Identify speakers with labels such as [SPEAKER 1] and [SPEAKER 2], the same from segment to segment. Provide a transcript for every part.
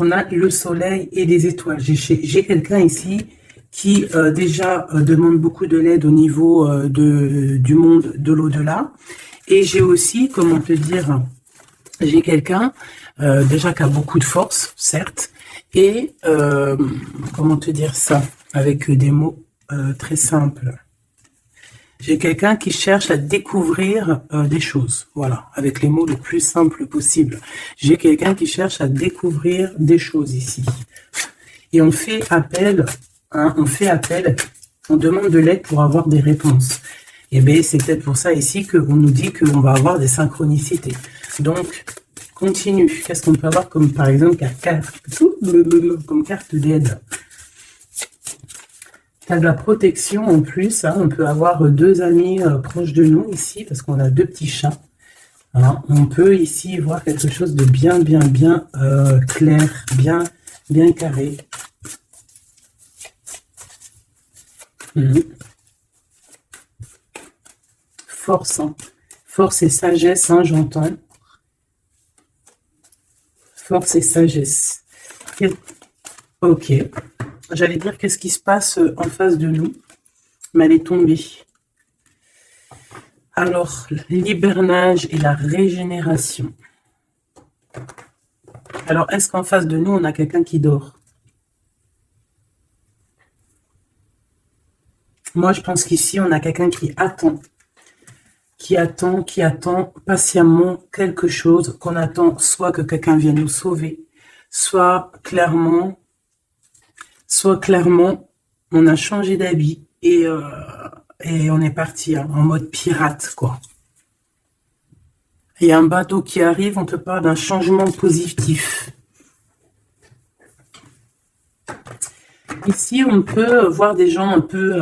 [SPEAKER 1] On a le soleil et les étoiles. J'ai quelqu'un ici qui déjà demande beaucoup de l'aide au niveau du monde de l'au-delà. Et j'ai aussi, comment te dire, j'ai quelqu'un déjà qui a beaucoup de force, certes, et comment te dire ça, avec des mots très simples. J'ai quelqu'un qui cherche à découvrir des choses, voilà, avec les mots les plus simples possibles. J'ai quelqu'un qui cherche à découvrir des choses ici. Et on fait appel, hein, on demande de l'aide pour avoir des réponses. Et bien, c'est peut-être pour ça ici qu'on nous dit qu'on va avoir des synchronicités. Donc, continue. Qu'est-ce qu'on peut avoir comme, par exemple, comme carte d'aide? Tu as de la protection en plus. Hein. On peut avoir deux amis proches de nous ici, parce qu'on a deux petits chats. Alors, on peut ici voir quelque chose de bien clair, bien carré. Force, hein. Force et sagesse, hein, j'entends. Force et sagesse. Ok. J'allais dire qu'est-ce qui se passe en face de nous, mais elle est tombée. Alors, l'hibernage et la régénération. Alors, est-ce qu'en face de nous, on a quelqu'un qui dort? Moi, je pense qu'ici, on a quelqu'un qui attend patiemment quelque chose, qu'on attend soit que quelqu'un vienne nous sauver, soit clairement, on a changé d'habit et on est parti hein, en mode pirate, quoi. Il y a un bateau qui arrive, on te parle d'un changement positif. Ici, on peut voir des gens un peu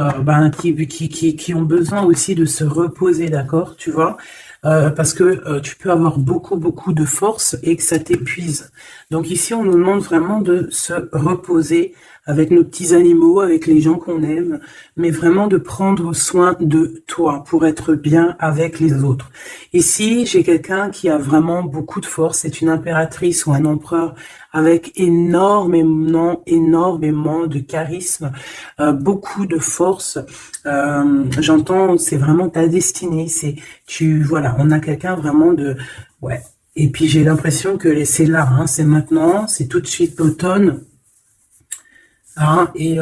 [SPEAKER 1] qui ont besoin aussi de se reposer, d'accord, tu vois, parce que tu peux avoir beaucoup de force et que ça t'épuise. Donc ici, on nous demande vraiment de se reposer avec nos petits animaux, avec les gens qu'on aime, mais vraiment de prendre soin de toi pour être bien avec les autres. Ici, j'ai quelqu'un qui a vraiment beaucoup de force, c'est une impératrice ou un empereur avec énormément de charisme, beaucoup de force. J'entends, c'est vraiment ta destinée. Voilà, on a quelqu'un vraiment ouais. Et puis j'ai l'impression que c'est là, hein, c'est maintenant, c'est tout de suite l'automne. Hein, et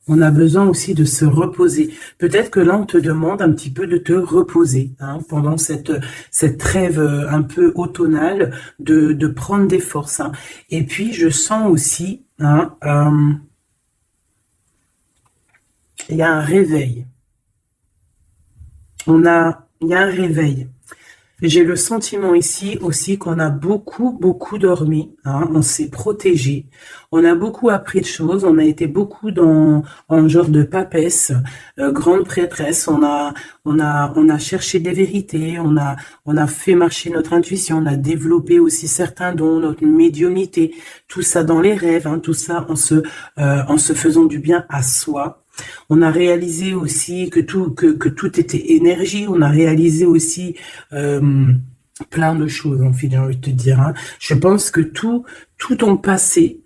[SPEAKER 1] on a besoin aussi de se reposer. Peut-être que là, on te demande un petit peu de te reposer hein, pendant cette trêve un peu automnale, de prendre des forces. Hein. Et puis, je sens aussi, hein, il y a un réveil. Il y a un réveil. J'ai le sentiment ici aussi qu'on a beaucoup dormi, hein, on s'est protégé, on a beaucoup appris de choses, on a été beaucoup en genre de papesse, grande prêtresse, on a cherché des vérités, on a fait marcher notre intuition, on a développé aussi certains dons, notre médiumnité, tout ça dans les rêves, hein, tout ça en se faisant du bien à soi. On a réalisé aussi que tout était énergie. On a réalisé aussi plein de choses, en fait, j'ai envie de te dire. Hein. Je pense que tout ton passé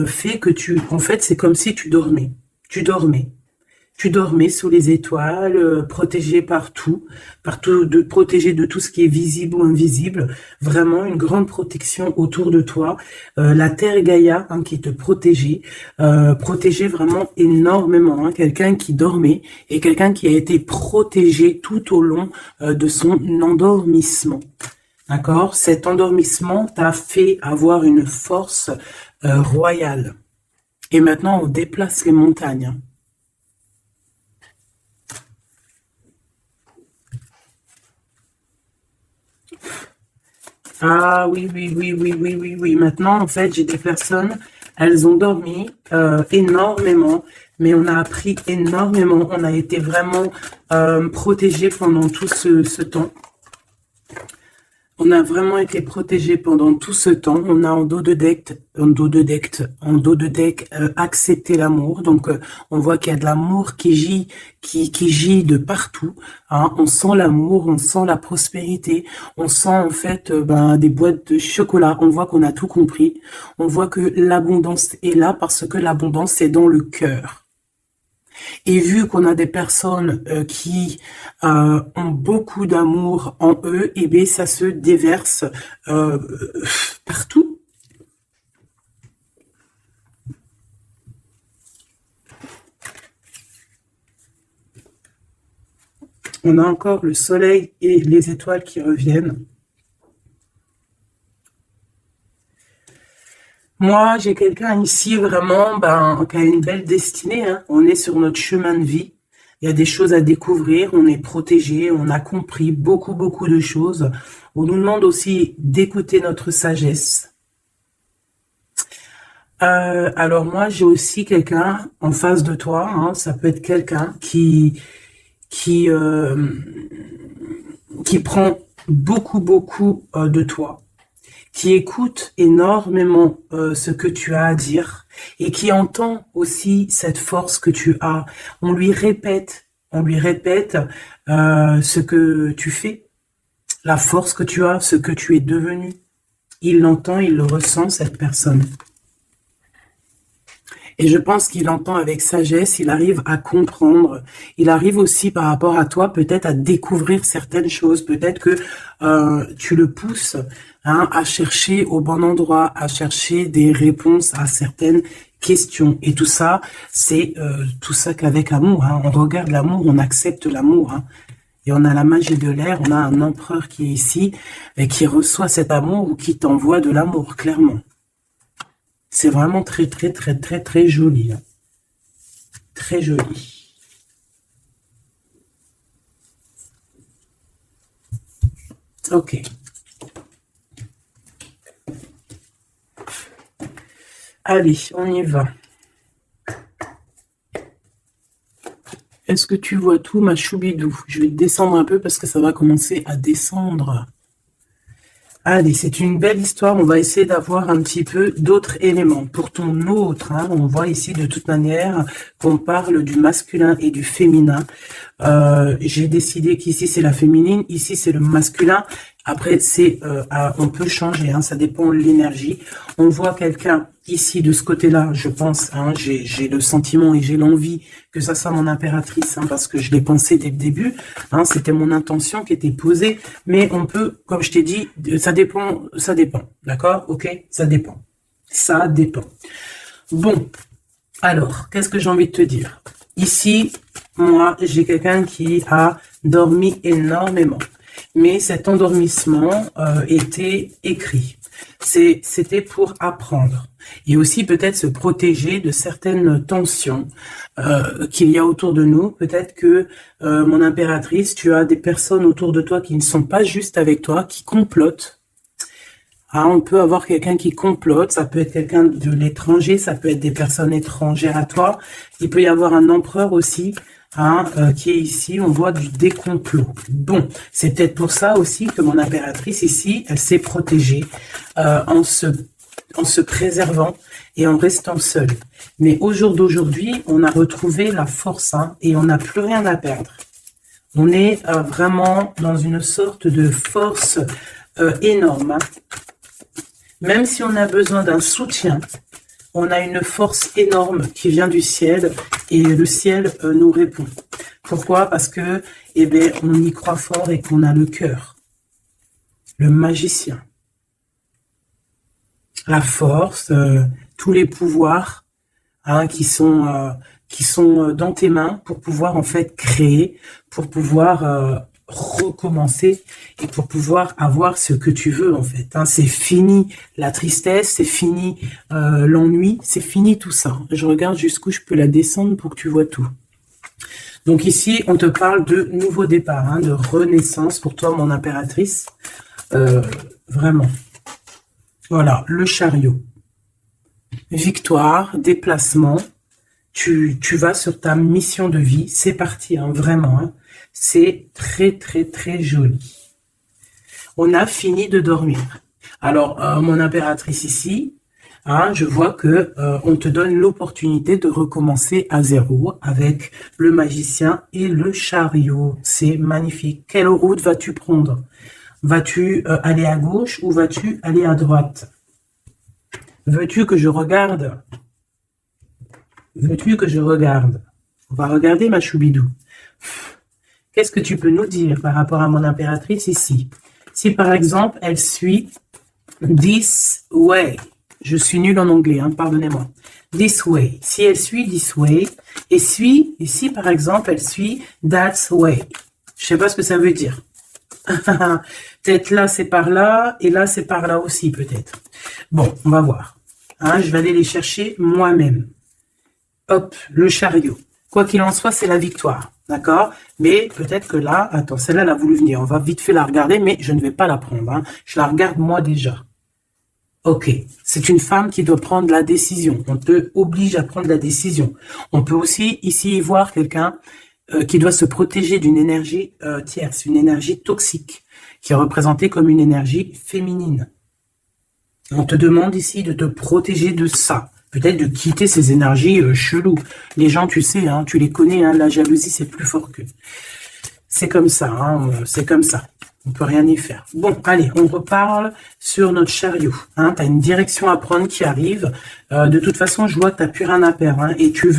[SPEAKER 1] fait que en fait, c'est comme si tu dormais. Tu dormais sous les étoiles, protégé partout, protégé de tout ce qui est visible ou invisible. Vraiment une grande protection autour de toi. La Terre Gaïa hein, qui te protégeait vraiment énormément. Hein, quelqu'un qui dormait et quelqu'un qui a été protégé tout au long de son endormissement. D'accord? Cet endormissement t'a fait avoir une force royale. Et maintenant, on déplace les montagnes. Hein. Ah oui. Maintenant, en fait, j'ai des personnes, elles ont dormi énormément, mais on a appris énormément. On a été vraiment protégés pendant tout ce temps. On a vraiment été protégé pendant tout ce temps. On a en dos de deck accepté l'amour. Donc on voit qu'il y a de l'amour qui gît de partout. Hein. On sent l'amour, on sent la prospérité, on sent en fait des boîtes de chocolat. On voit qu'on a tout compris. On voit que l'abondance est là parce que l'abondance est dans le cœur. Et vu qu'on a des personnes qui ont beaucoup d'amour en eux, et bien ça se déverse partout. On a encore le soleil et les étoiles qui reviennent. Moi, j'ai quelqu'un ici vraiment qui a une belle destinée. Hein. On est sur notre chemin de vie. Il y a des choses à découvrir. On est protégé. On a compris beaucoup, beaucoup de choses. On nous demande aussi d'écouter notre sagesse. Alors moi, j'ai aussi quelqu'un en face de toi. Hein. Ça peut être quelqu'un qui prend beaucoup, beaucoup de toi, qui écoute énormément ce que tu as à dire et qui entend aussi cette force que tu as. On lui répète ce que tu fais, la force que tu as, ce que tu es devenu. Il l'entend, il le ressent, cette personne. Et je pense qu'il entend avec sagesse, il arrive à comprendre, il arrive aussi par rapport à toi peut-être à découvrir certaines choses, peut-être que tu le pousses à chercher au bon endroit, à chercher des réponses à certaines questions. Et tout ça, c'est tout ça qu'avec amour. Hein. On regarde l'amour, on accepte l'amour. Hein. Et on a la magie de l'air, on a un empereur qui est ici et qui reçoit cet amour ou qui t'envoie de l'amour, clairement. C'est vraiment très, très, très, très, très joli. Hein. Très joli. Ok. Allez, on y va. Est-ce que tu vois tout, ma choubidou? Je vais descendre un peu parce que ça va commencer à descendre. Allez, c'est une belle histoire. On va essayer d'avoir un petit peu d'autres éléments. Pour ton autre, hein, on voit ici de toute manière qu'on parle du masculin et du féminin. J'ai décidé qu'ici c'est la féminine, ici c'est le masculin. Après, on peut changer, hein, ça dépend de l'énergie. On voit quelqu'un ici de ce côté-là, je pense, hein, j'ai le sentiment et j'ai l'envie que ça soit mon impératrice, hein, parce que je l'ai pensé dès le début, hein, c'était mon intention qui était posée, mais on peut, comme je t'ai dit, ça dépend, d'accord, ok, ça dépend. Bon, alors, qu'est-ce que j'ai envie de te dire? Ici, moi, j'ai quelqu'un qui a dormi énormément. Mais cet endormissement était écrit. C'était pour apprendre. Et aussi peut-être se protéger de certaines tensions qu'il y a autour de nous. Peut-être que, mon impératrice, tu as des personnes autour de toi qui ne sont pas juste avec toi, qui complotent. Ah, on peut avoir quelqu'un qui complote, ça peut être quelqu'un de l'étranger, ça peut être des personnes étrangères à toi. Il peut y avoir un empereur aussi, hein, qui est ici, on voit des complots. Bon, c'est peut-être pour ça aussi que mon impératrice ici, elle s'est protégée en se préservant et en restant seule. Mais au jour d'aujourd'hui, on a retrouvé la force, hein, et on n'a plus rien à perdre. On est vraiment dans une sorte de force énorme. Hein. Même si on a besoin d'un soutien, on a une force énorme qui vient du ciel et le ciel nous répond. Pourquoi? Parce que, eh bien, on y croit fort et qu'on a le cœur. Le magicien. La force, tous les pouvoirs, hein, qui sont dans tes mains pour pouvoir en fait créer, pour pouvoir recommencer et pour pouvoir avoir ce que tu veux en fait. Hein. C'est fini la tristesse, c'est fini l'ennui, c'est fini tout ça. Je regarde jusqu'où je peux la descendre pour que tu vois tout. Donc ici, on te parle de nouveau départ, hein, de renaissance pour toi, mon impératrice. Vraiment. Voilà, le chariot. Victoire, déplacement. Tu vas sur ta mission de vie. C'est parti, hein, vraiment. Hein. C'est très, très, très joli. On a fini de dormir. Alors, mon impératrice ici, hein, je vois que on te donne l'opportunité de recommencer à zéro avec le magicien et le chariot. C'est magnifique. Quelle route vas-tu prendre? Vas-tu aller à gauche ou vas-tu aller à droite? Veux-tu que je regarde? Veux-tu que je regarde? On va regarder ma choubidou. Qu'est-ce que tu peux nous dire par rapport à mon impératrice ici? Si par exemple, elle suit this way. Je suis nulle en anglais, hein, pardonnez-moi. This way. Si elle suit this way, et si par exemple, elle suit that way. Je sais pas ce que ça veut dire. Peut-être là, c'est par là, et là, c'est par là aussi, peut-être. Bon, on va voir. Hein, je vais aller les chercher moi-même. Hop, le chariot. Quoi qu'il en soit, c'est la victoire. D'accord? Mais peut-être que là, attends, celle-là, elle a voulu venir. On va vite fait la regarder, mais je ne vais pas la prendre. Hein. Je la regarde moi déjà. Ok, c'est une femme qui doit prendre la décision. On te oblige à prendre la décision. On peut aussi ici voir quelqu'un qui doit se protéger d'une énergie tierce, une énergie toxique, qui est représentée comme une énergie féminine. On te demande ici de te protéger de ça. Peut-être de quitter ces énergies cheloues. Les gens, tu sais, hein, tu les connais, hein, la jalousie, c'est plus fort qu'eux. C'est comme ça, hein, c'est comme ça. On peut rien y faire. Bon, allez, on reparle sur notre chariot. Hein, tu as une direction à prendre qui arrive. De toute façon, je vois que tu n'as plus rien à perdre. Hein, et tu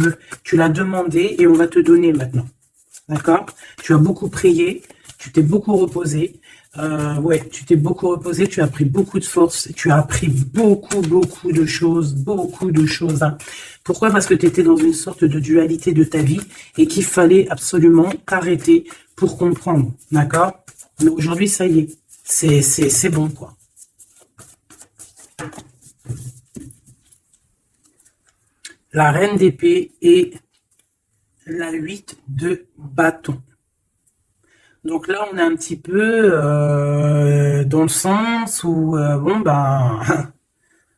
[SPEAKER 1] l'as demandé et on va te donner maintenant. D'accord? Tu as beaucoup prié, tu t'es beaucoup reposé. Ouais, tu t'es beaucoup reposé, tu as pris beaucoup de force, tu as appris beaucoup de choses, Hein. Pourquoi? Parce que tu étais dans une sorte de dualité de ta vie et qu'il fallait absolument t'arrêter pour comprendre, d'accord? Mais aujourd'hui, ça y est, c'est bon, quoi. La reine d'épée et la 8 de bâton. Donc là, on est un petit peu dans le sens où, bon, ben,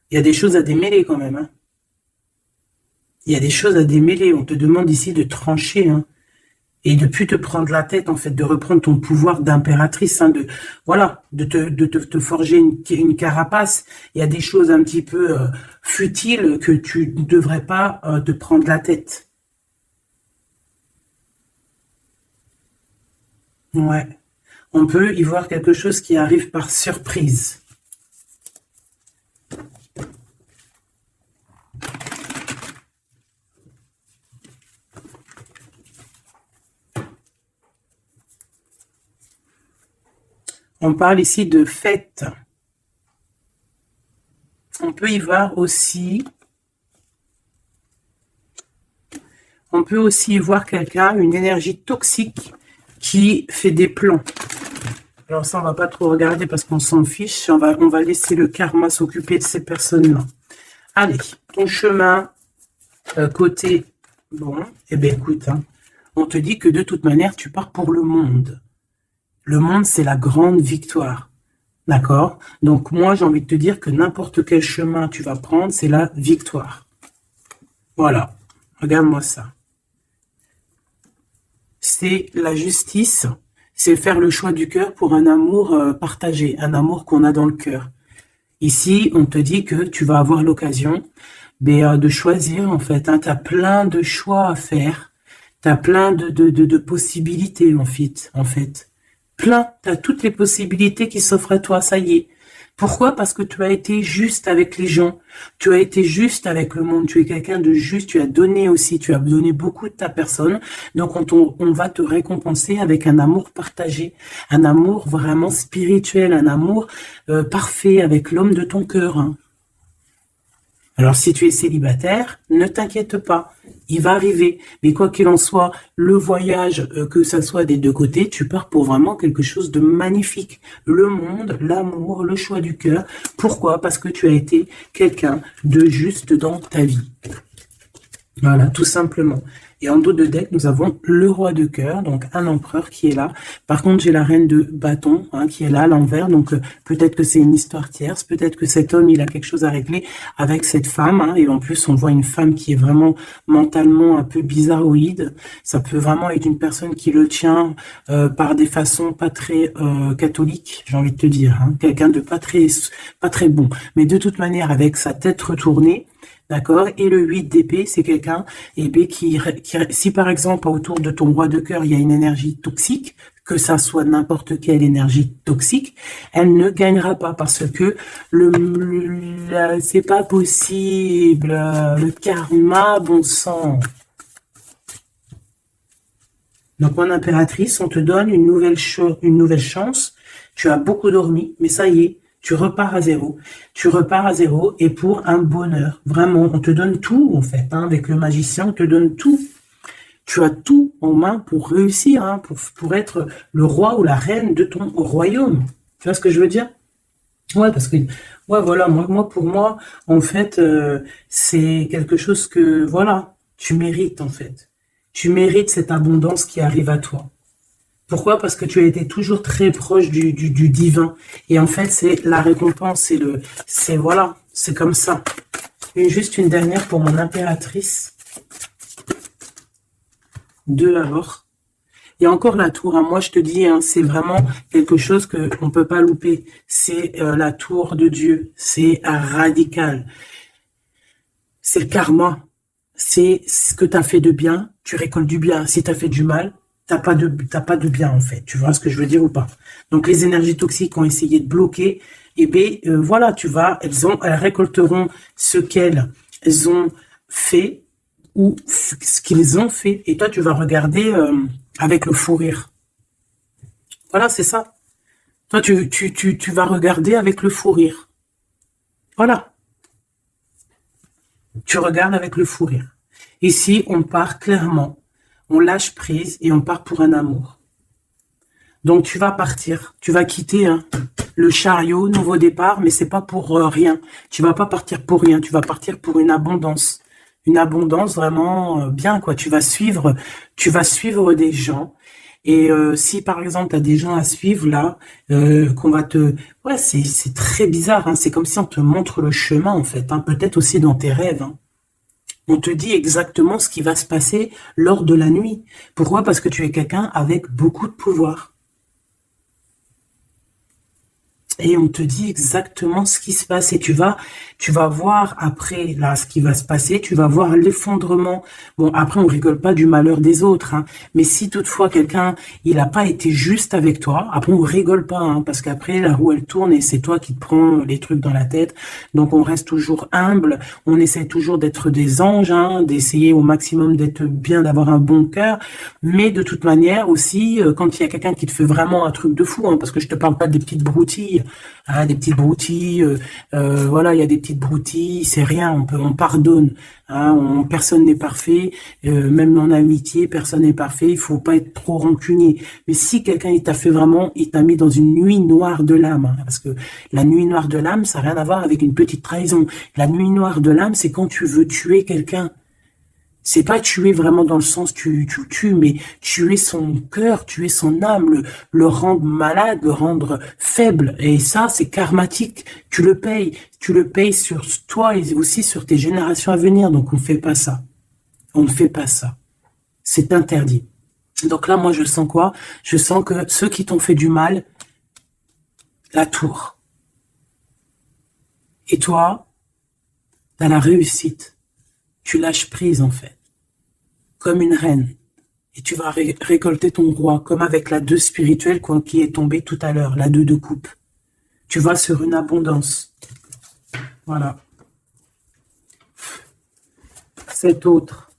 [SPEAKER 1] il y a des choses à démêler quand même. Hein. Il y a des choses à démêler. On te demande ici de trancher, hein, et de plus te prendre la tête, en fait, de reprendre ton pouvoir d'impératrice, hein, voilà, de te forger une carapace. Il y a des choses un petit peu futiles que tu ne devrais pas te prendre la tête. Ouais. On peut y voir quelque chose qui arrive par surprise. On parle ici de fête. On peut y voir aussi... On peut aussi y voir quelqu'un, une énergie toxique qui fait des plans. Alors ça, on va pas trop regarder parce qu'on s'en fiche. On va laisser le karma s'occuper de ces personnes-là. Allez, ton chemin côté... Bon, eh bien écoute, hein, on te dit que de toute manière, tu pars pour le monde. Le monde, c'est la grande victoire. D'accord? Donc moi, j'ai envie de te dire que n'importe quel chemin tu vas prendre, c'est la victoire. Voilà. Regarde-moi ça. C'est la justice, c'est faire le choix du cœur pour un amour partagé, un amour qu'on a dans le cœur. Ici, on te dit que tu vas avoir l'occasion de choisir, en fait. Hein, tu as plein de choix à faire, tu as plein de possibilités, en fait. Plein, tu as toutes les possibilités qui s'offrent à toi, ça y est. Pourquoi? Parce que tu as été juste avec les gens, tu as été juste avec le monde, tu es quelqu'un de juste, tu as donné aussi, tu as donné beaucoup de ta personne, donc on va te récompenser avec un amour partagé, un amour vraiment spirituel, un amour parfait avec l'homme de ton cœur. Hein. Alors si tu es célibataire, ne t'inquiète pas, il va arriver. Mais quoi qu'il en soit, le voyage, que ça soit des deux côtés, tu pars pour vraiment quelque chose de magnifique. Le monde, l'amour, le choix du cœur. Pourquoi? Parce que tu as été quelqu'un de juste dans ta vie. Voilà, tout simplement. Et en dos de deck, nous avons le roi de cœur, donc un empereur qui est là. Par contre, j'ai la reine de bâton qui est là à l'envers. Donc, peut-être que c'est une histoire tierce. Peut-être que cet homme, il a quelque chose à régler avec cette femme. Et en plus, on voit une femme qui est vraiment mentalement un peu bizarroïde. Ça peut vraiment être une personne qui le tient par des façons pas très catholiques, j'ai envie de te dire. Quelqu'un de pas très bon. Mais de toute manière, avec sa tête retournée, d'accord. Et le 8 d'épée, c'est quelqu'un si par exemple autour de ton roi de cœur, il y a une énergie toxique, que ça soit n'importe quelle énergie toxique, elle ne gagnera pas parce que c'est pas possible. Le karma, bon sang. Donc, mon impératrice, on te donne une nouvelle chance. Tu as beaucoup dormi, mais ça y est, tu repars à zéro. Tu repars à zéro et pour un bonheur. Vraiment, on te donne tout, en fait. Avec le magicien, on te donne tout. Tu as tout en main pour réussir, pour être le roi ou la reine de ton royaume. Tu vois ce que je veux dire? Ouais, parce que, ouais, voilà, pour moi, en fait, c'est quelque chose que, voilà, tu mérites, en fait. Tu mérites cette abondance qui arrive à toi. Pourquoi? Parce que tu as été toujours très proche du divin. Et en fait, c'est la récompense, voilà, c'est comme ça. Et juste une dernière pour mon impératrice. Deux alors. Il y a encore la tour. Moi, je te dis, c'est vraiment quelque chose que on peut pas louper. C'est la tour de Dieu. C'est radical. C'est le karma. C'est ce que tu as fait de bien, tu récoltes du bien. Si tu as fait du mal, t'as pas de bien en fait. Tu vois ce que je veux dire ou pas? Donc les énergies toxiques ont essayé de bloquer. Et bien voilà, elles récolteront ce qu'elles ont fait ou ce qu'ils ont fait. Et toi, tu vas regarder avec le fou rire. Voilà, c'est ça. Toi, tu vas regarder avec le fou rire. Voilà. Tu regardes avec le fou rire. Ici, on part clairement. On lâche prise et on part pour un amour. Donc, tu vas partir. Tu vas quitter le chariot, nouveau départ, mais c'est pas pour rien. Tu vas pas partir pour rien. Tu vas partir pour une abondance. Une abondance vraiment bien, quoi. Tu vas suivre des gens. Et si, par exemple, tu as des gens à suivre, là, qu'on va te... Ouais, c'est très bizarre. C'est comme si on te montre le chemin, en fait. Peut-être aussi dans tes rêves. On te dit exactement ce qui va se passer lors de la nuit. Pourquoi? Parce que tu es quelqu'un avec beaucoup de pouvoir. Et on te dit exactement ce qui se passe. Et tu vas voir après, là, ce qui va se passer. Tu vas voir l'effondrement. Bon, après, on rigole pas du malheur des autres. Mais si toutefois quelqu'un, il n'a pas été juste avec toi, après, on rigole pas. Parce qu'après, la roue, elle tourne et c'est toi qui te prends les trucs dans la tête. Donc, on reste toujours humble. On essaie toujours d'être des anges, d'essayer au maximum d'être bien, d'avoir un bon cœur. Mais de toute manière aussi, quand il y a quelqu'un qui te fait vraiment un truc de fou, parce que je te parle pas des petites broutilles, voilà, il y a des petites broutilles, c'est rien, on pardonne, personne n'est parfait, même en amitié, personne n'est parfait, il faut pas être trop rancunier. Mais si quelqu'un il t'a fait vraiment, il t'a mis dans une nuit noire de l'âme, parce que la nuit noire de l'âme, ça n'a rien à voir avec une petite trahison. La nuit noire de l'âme, c'est quand tu veux tuer quelqu'un. C'est pas tuer vraiment dans le sens tu tues, mais tuer son cœur, tuer son âme, le rendre malade, le rendre faible. Et ça, c'est karmatique. Tu le payes sur toi et aussi sur tes générations à venir. Donc on ne fait pas ça. On ne fait pas ça. C'est interdit. Donc là, moi, je sens quoi? Je sens que ceux qui t'ont fait du mal, la tour. Et toi, t'as la réussite. Tu lâches prise, en fait. Comme une reine. Et tu vas récolter ton roi, comme avec la 2 spirituelle qui est tombée tout à l'heure, la 2 de coupe. Tu vas sur une abondance. Voilà. Cet autre.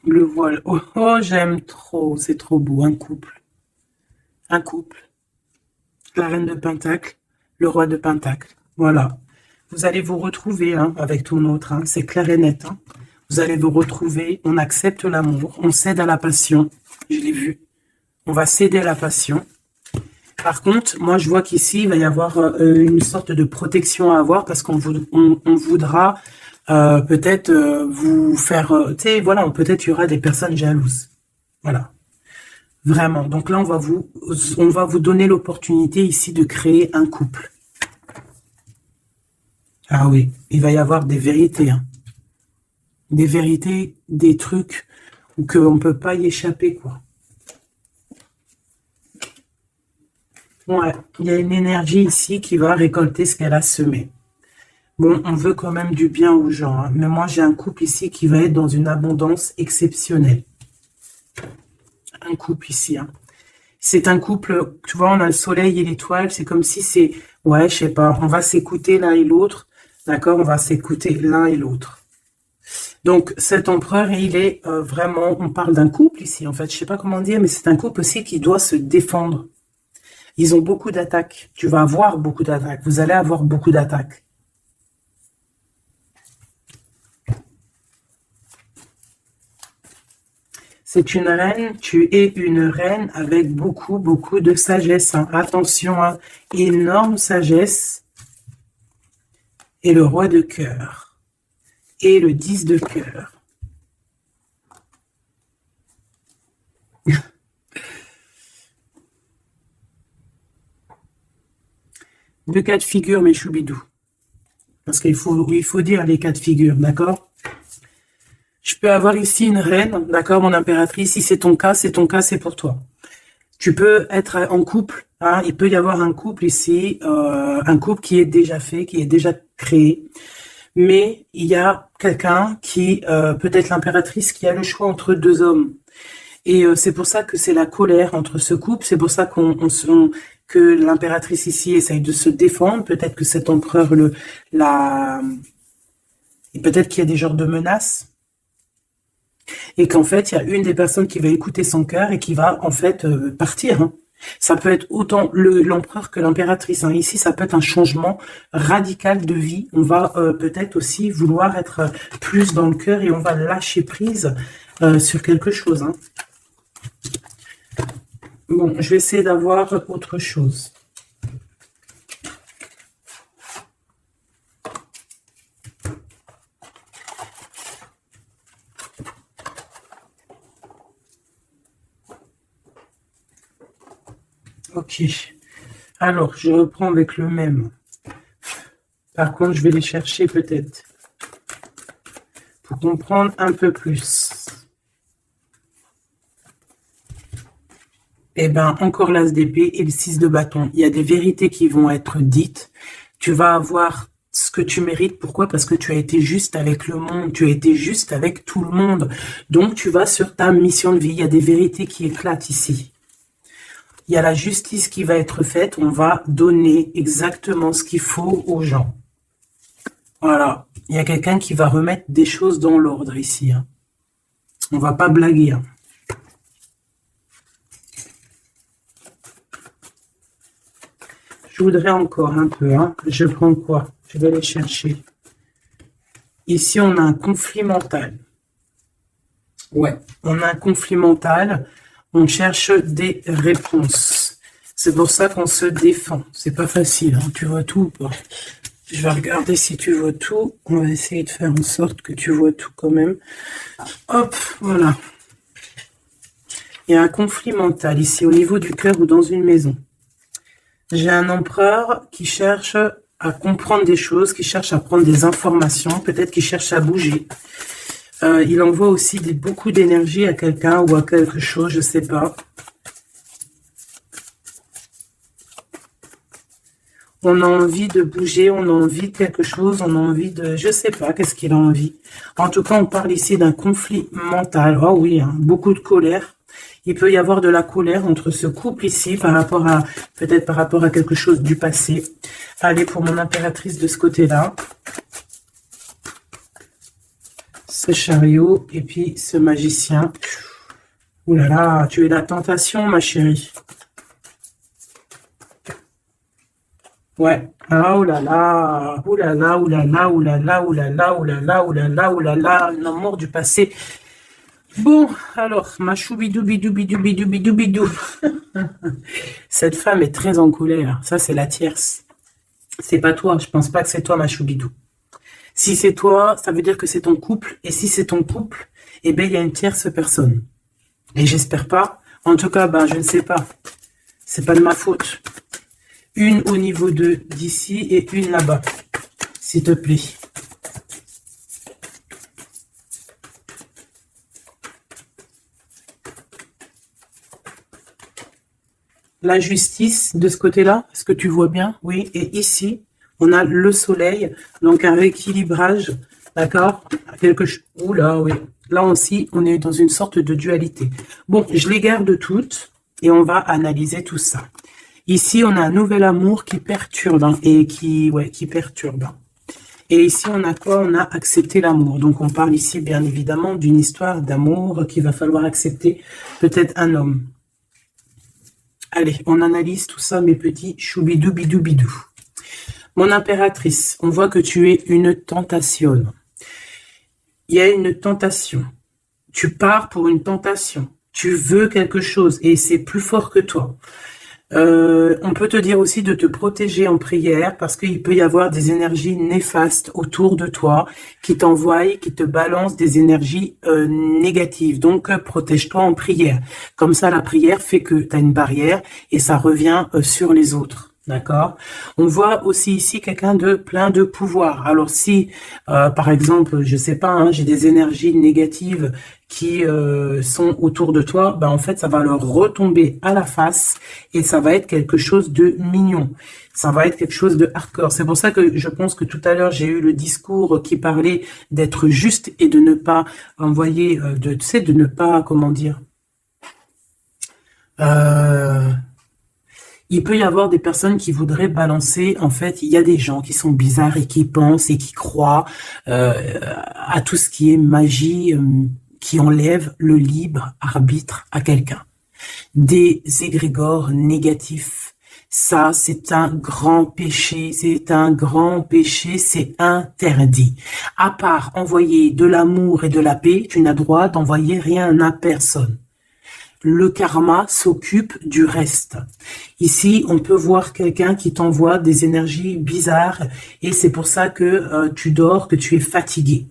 [SPEAKER 1] Le voile. Oh, oh, j'aime trop. C'est trop beau. Un couple. Un couple. La reine de Pentacle. Le roi de Pentacle. Voilà. Vous allez vous retrouver avec ton autre. C'est clair et net. Vous allez vous retrouver. On accepte l'amour. On cède à la passion. Je l'ai vu. On va céder à la passion. Par contre, moi, je vois qu'ici, il va y avoir une sorte de protection à avoir parce on voudra peut-être vous faire... tu sais, voilà, peut-être il y aura des personnes jalouses. Voilà, vraiment. Donc là, on va vous donner l'opportunité ici de créer un couple. Ah oui, il va y avoir des vérités. Hein. Des vérités, des trucs qu'on ne peut pas y échapper, quoi. Ouais, il y a une énergie ici qui va récolter ce qu'elle a semé. Bon, on veut quand même du bien aux gens, hein, mais moi j'ai un couple ici qui va être dans une abondance exceptionnelle. Un couple ici, hein. C'est un couple, tu vois, on a le soleil et l'étoile, c'est comme si c'est, ouais, je sais pas, on va s'écouter l'un et l'autre, d'accord, on va s'écouter l'un et l'autre. Donc cet empereur, il est vraiment, on parle d'un couple ici, en fait, je sais pas comment dire, mais c'est un couple aussi qui doit se défendre. Ils ont beaucoup d'attaques. Tu vas avoir beaucoup d'attaques. Vous allez avoir beaucoup d'attaques. C'est une reine. Tu es une reine avec beaucoup, beaucoup de sagesse. Hein. Attention, hein. Énorme sagesse. Et le roi de cœur. Et le 10 de cœur. Deux cas de figure, mes choubidous. Parce qu'il faut dire les cas de figure, d'accord? Je peux avoir ici une reine, d'accord, mon impératrice. Si c'est ton cas, c'est ton cas, c'est pour toi. Tu peux être en couple. Hein, il peut y avoir un couple ici, un couple qui est déjà fait, qui est déjà créé. Mais il y a quelqu'un qui, peut-être l'impératrice, qui a le choix entre deux hommes. Et c'est pour ça que c'est la colère entre ce couple. C'est pour ça que l'impératrice ici essaye de se défendre. Peut-être que cet empereur peut-être qu'il y a des genres de menaces. Et qu'en fait, il y a une des personnes qui va écouter son cœur et qui va en fait partir. Hein. Ça peut être autant l'empereur que l'impératrice. Hein. Ici, ça peut être un changement radical de vie. On va peut-être aussi vouloir être plus dans le cœur et on va lâcher prise sur quelque chose. Hein. Bon, je vais essayer d'avoir autre chose. Ok. Alors, je reprends avec le même. Par contre, je vais les chercher peut-être. Pour comprendre un peu plus. Eh bien, encore l'as d'épée et le 6 de bâton. Il y a des vérités qui vont être dites. Tu vas avoir ce que tu mérites. Pourquoi? Parce que tu as été juste avec le monde. Tu as été juste avec tout le monde. Donc, tu vas sur ta mission de vie. Il y a des vérités qui éclatent ici. Il y a la justice qui va être faite. On va donner exactement ce qu'il faut aux gens. Voilà. Il y a quelqu'un qui va remettre des choses dans l'ordre ici. Hein. On va pas blaguer. Hein. Je voudrais encore un peu. Hein. Je prends quoi? Je vais aller chercher. Ici, on a un conflit mental. Ouais, on a un conflit mental. On cherche des réponses. C'est pour ça qu'on se défend. C'est pas facile. Hein. Tu vois tout ou pas? Je vais regarder si tu vois tout. On va essayer de faire en sorte que tu vois tout quand même. Hop, voilà. Il y a un conflit mental ici au niveau du cœur ou dans une maison. J'ai un empereur qui cherche à comprendre des choses, qui cherche à prendre des informations, peut-être qu'il cherche à bouger. Il envoie aussi beaucoup d'énergie à quelqu'un ou à quelque chose, je ne sais pas. On a envie de bouger, on a envie de quelque chose, on a envie de... Je ne sais pas, qu'est-ce qu'il a envie. En tout cas, on parle ici d'un conflit mental. Oh oui, hein, beaucoup de colère. Il peut y avoir de la colère entre ce couple ici, peut-être par rapport à quelque chose du passé. Allez, pour mon impératrice de ce côté-là. Ce chariot et puis ce magicien. Ouh là là, tu es la tentation, ma chérie. Ouais. Ah, oh là là, oh là là, oh là là, oh là là, oh là là, oh là là, oh là là, oh là là, un amour du passé. Bon, alors, ma choubidou, bidou, bidou, bidou, bidou, bidou. Cette femme est très en colère. Ça, c'est la tierce. C'est pas toi. Je pense pas que c'est toi, ma choubidou. Si c'est toi, ça veut dire que c'est ton couple. Et si c'est ton couple, eh ben, il y a une tierce personne. Et j'espère pas. En tout cas, ben, je ne sais pas. C'est pas de ma faute. Une au niveau de d'ici et une là-bas. S'il te plaît. La justice de ce côté-là, est-ce que tu vois bien? Oui. Et ici, on a le soleil. Donc, un rééquilibrage. D'accord? Quelque chose. Oula, oui. Là aussi, on est dans une sorte de dualité. Bon, je les garde toutes et on va analyser tout ça. Ici, on a un nouvel amour qui perturbe hein, et qui perturbe. Et ici, on a quoi? On a accepté l'amour. Donc, on parle ici, bien évidemment, d'une histoire d'amour qu'il va falloir accepter. Peut-être un homme. Allez, on analyse tout ça, mes petits choubidou bidou bidou. Mon impératrice, on voit que tu es une tentation. Il y a une tentation. Tu pars pour une tentation. Tu veux quelque chose et c'est plus fort que toi. On peut te dire aussi de te protéger en prière parce qu'il peut y avoir des énergies néfastes autour de toi qui t'envoient, qui te balancent des énergies négatives. Donc, protège-toi en prière. Comme ça, la prière fait que tu as une barrière et ça revient sur les autres. D'accord. On voit aussi ici quelqu'un de plein de pouvoir. Alors si, par exemple, je sais pas, hein, j'ai des énergies négatives qui sont autour de toi, ben en fait, ça va leur retomber à la face et ça va être quelque chose de mignon. Ça va être quelque chose de hardcore. C'est pour ça que je pense que tout à l'heure, j'ai eu le discours qui parlait d'être juste et de ne pas envoyer, tu sais, de ne pas, comment dire, euh, il peut y avoir des personnes qui voudraient balancer, en fait, il y a des gens qui sont bizarres et qui pensent et qui croient à tout ce qui est magie, qui enlève le libre arbitre à quelqu'un. Des égrégores négatifs. Ça, c'est un grand péché, c'est un grand péché, c'est interdit. À part envoyer de l'amour et de la paix, tu n'as droit d'envoyer rien à personne. Le karma s'occupe du reste. Ici, on peut voir quelqu'un qui t'envoie des énergies bizarres et c'est pour ça que tu dors, que tu es fatigué.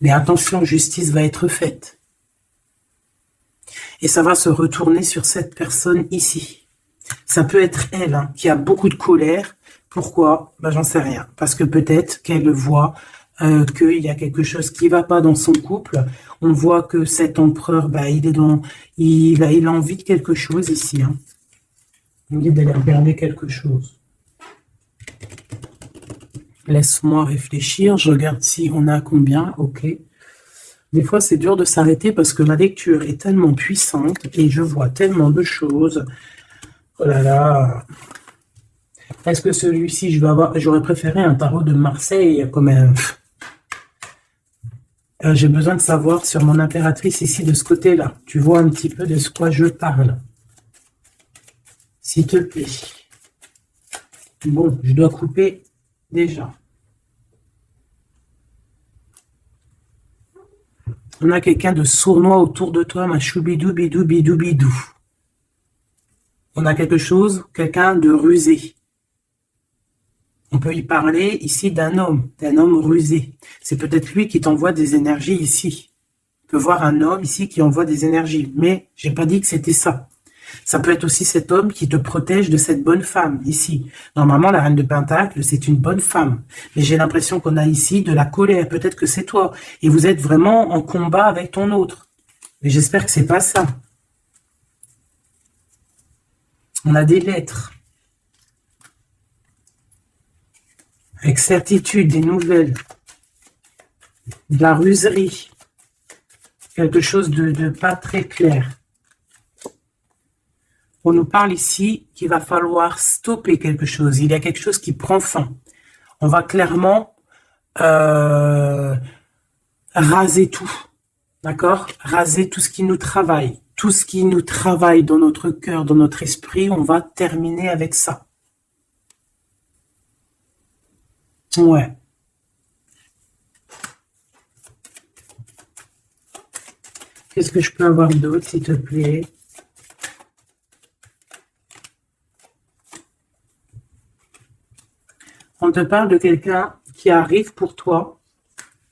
[SPEAKER 1] Mais attention, justice va être faite. Et ça va se retourner sur cette personne ici. Ça peut être elle hein, qui a beaucoup de colère. Pourquoi? Ben, j'en sais rien. Parce que peut-être qu'elle voit qu'il y a quelque chose qui va pas dans son couple. On voit que cet empereur, ben, il a envie de quelque chose ici. Hein. Il dit d'aller regarder quelque chose. Laisse-moi réfléchir. Je regarde si on a combien. Ok. Des fois, c'est dur de s'arrêter parce que la lecture est tellement puissante et je vois tellement de choses. Oh là là. Est-ce que celui-ci, j'aurais préféré un tarot de Marseille quand même. J'ai besoin de savoir sur mon impératrice ici de ce côté-là. Tu vois un petit peu de ce quoi je parle. S'il te plaît. Bon, je dois couper déjà. On a quelqu'un de sournois autour de toi, ma choubidou, bidou, bidou, bidou. On a quelque chose, quelqu'un de rusé. On peut y parler ici d'un homme rusé. C'est peut-être lui qui t'envoie des énergies ici. On peut voir un homme ici qui envoie des énergies, mais j'ai pas dit que c'était ça. Ça peut être aussi cet homme qui te protège de cette bonne femme, ici. Normalement, la reine de Pentacle, c'est une bonne femme. Mais j'ai l'impression qu'on a ici de la colère. Peut-être que c'est toi. Et vous êtes vraiment en combat avec ton autre. Mais j'espère que c'est pas ça. On a des lettres. Avec certitude, des nouvelles. De la ruserie. Quelque chose de pas très clair. On nous parle ici qu'il va falloir stopper quelque chose. Il y a quelque chose qui prend fin. On va clairement raser tout. D'accord? Raser tout ce qui nous travaille. Tout ce qui nous travaille dans notre cœur, dans notre esprit, on va terminer avec ça. Ouais. Qu'est-ce que je peux avoir d'autre, s'il te plaît? On te parle de quelqu'un qui arrive pour toi